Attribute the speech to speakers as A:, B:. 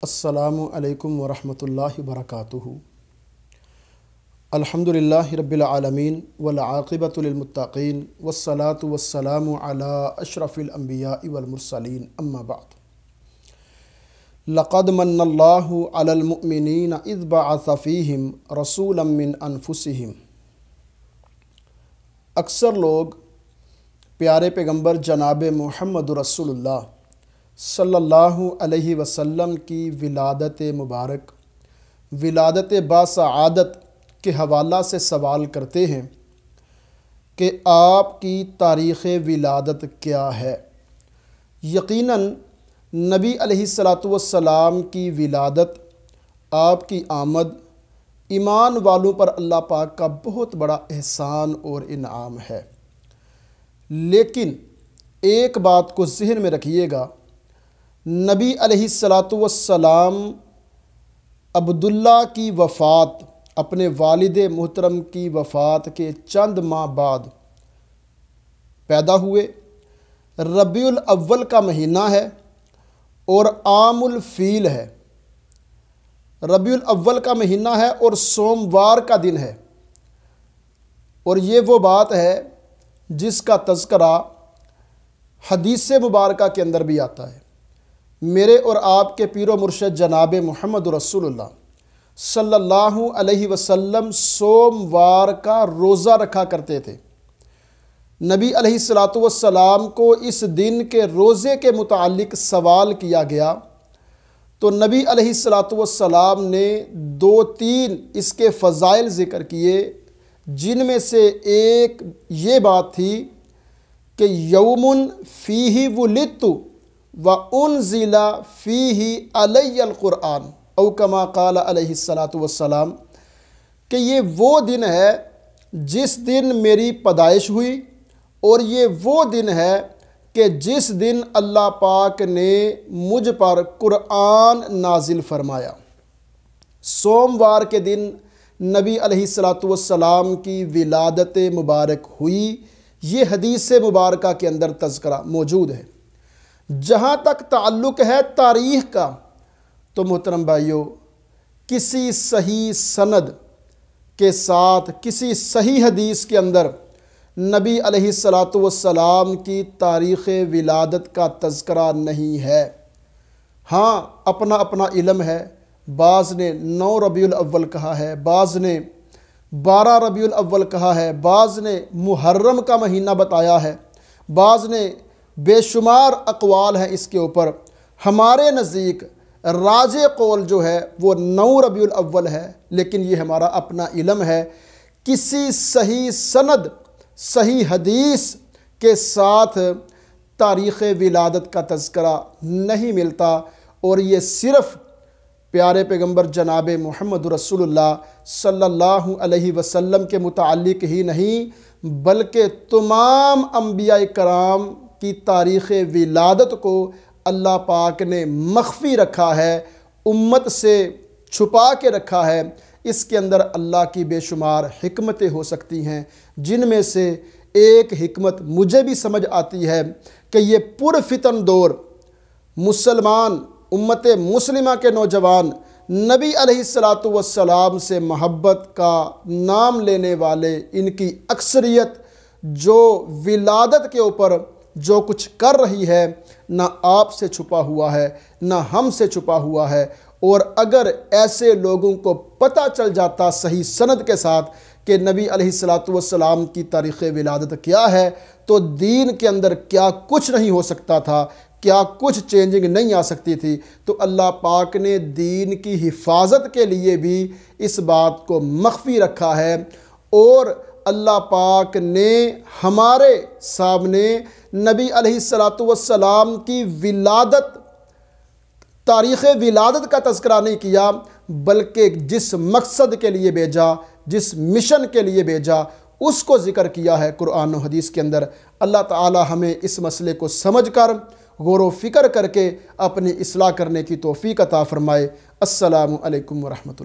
A: السلام علیکم ورحمۃ اللہ وبرکاتہ۔ الحمدللہ رب العالمین والعاقبۃ للمتقین والصلاة والسلام علی اشرف الانبیاء والمرسلین اما بعد۔ لقد من اللہ علی المؤمنین اذ بعث فیہم رسولا من انفسہم۔ اکثر لوگ پیارے پیغمبر جناب محمد رسول اللہ صلی اللہ علیہ وسلم کی ولادت مبارک، ولادت باسعادت کے حوالہ سے سوال کرتے ہیں کہ آپ کی تاریخ ولادت کیا ہے؟ یقیناً نبی علیہ السلام کی ولادت، آپ کی آمد ایمان والوں پر اللہ پاک کا بہت بڑا احسان اور انعام ہے۔ لیکن ایک بات کو ذہن میں رکھیے گا، نبی علیہ السلام عبداللہ کی وفات، اپنے والد محترم کی وفات کے چند ماہ بعد پیدا ہوئے۔ ربیع الاول کا مہینہ ہے اور عام الفیل ہے۔ ربیع الاول کا مہینہ ہے اور سوموار کا دن ہے، اور یہ وہ بات ہے جس کا تذکرہ حدیث مبارکہ کے اندر بھی آتا ہے۔ میرے اور آپ کے پیر و مرشد جناب محمد رسول اللہ صلی اللہ علیہ وسلم سوموار کا روزہ رکھا کرتے تھے۔ نبی علیہ السلام کو اس دن کے روزے کے متعلق سوال کیا گیا تو نبی علیہ السلام نے 2-3 اس کے فضائل ذکر کیے، جن میں سے ایک یہ بات تھی کہ یوم فیہ ولدت وَأُنزِلَ فِيهِ عَلَيَّ الْقُرْآنِ او کما قال علیہ السلام، کہ یہ وہ دن ہے جس دن میری پیدائش ہوئی، اور یہ وہ دن ہے کہ جس دن اللہ پاک نے مجھ پر قرآن نازل فرمایا۔ سوموار کے دن نبی علیہ السلام کی ولادت مبارک ہوئی، یہ حدیث مبارکہ کے اندر تذکرہ موجود ہے۔ جہاں تک تعلق ہے تاریخ کا، تو محترم بھائیو، کسی صحیح سند کے ساتھ، کسی صحیح حدیث کے اندر نبی علیہ السلام کی تاریخ ولادت کا تذکرہ نہیں ہے۔ ہاں، اپنا اپنا علم ہے، بعض نے 9 ربیع الاول کہا ہے، بعض نے 12 ربیع الاول کہا ہے، بعض نے محرم کا مہینہ بتایا ہے، بعض نے بے شمار اقوال ہیں اس کے اوپر۔ ہمارے نزدیک راجح قول جو ہے وہ 9 ربیع الاول ہے، لیکن یہ ہمارا اپنا علم ہے، کسی صحیح سند، صحیح حدیث کے ساتھ تاریخ ولادت کا تذکرہ نہیں ملتا، اور یہ صرف پیارے پیغمبر جناب محمد رسول اللہ صلی اللہ علیہ وسلم کے متعلق ہی نہیں، بلکہ تمام انبیاء کرام کی تاریخ ولادت کو اللہ پاک نے مخفی رکھا ہے، امت سے چھپا کے رکھا ہے۔ اس کے اندر اللہ کی بے شمار حکمتیں ہو سکتی ہیں، جن میں سے ایک حکمت مجھے بھی سمجھ آتی ہے کہ یہ پرفتن دور مسلمان، امت مسلمہ کے نوجوان نبی علیہ السلام سے محبت کا نام لینے والے، ان کی اکثریت جو ولادت کے اوپر جو کچھ کر رہی ہے، نہ آپ سے چھپا ہوا ہے، نہ ہم سے چھپا ہوا ہے، اور اگر ایسے لوگوں کو پتہ چل جاتا صحیح سند کے ساتھ کہ نبی علیہ السلام کی تاریخ ولادت کیا ہے، تو دین کے اندر کیا کچھ نہیں ہو سکتا تھا، کیا کچھ چینجنگ نہیں آ سکتی تھی۔ تو اللہ پاک نے دین کی حفاظت کے لیے بھی اس بات کو مخفی رکھا ہے، اور اللہ پاک نے ہمارے سامنے نبی علیہ السلام کی ولادت، تاریخ ولادت کا تذکرہ نہیں کیا، بلکہ جس مقصد کے لیے بھیجا، جس مشن کے لیے بھیجا، اس کو ذکر کیا ہے قرآن و حدیث کے اندر۔ اللہ تعالی ہمیں اس مسئلے کو سمجھ کر، غور و فکر کر کے اپنی اصلاح کرنے کی توفیق عطا فرمائے۔ السلام علیکم ورحمۃ اللہ۔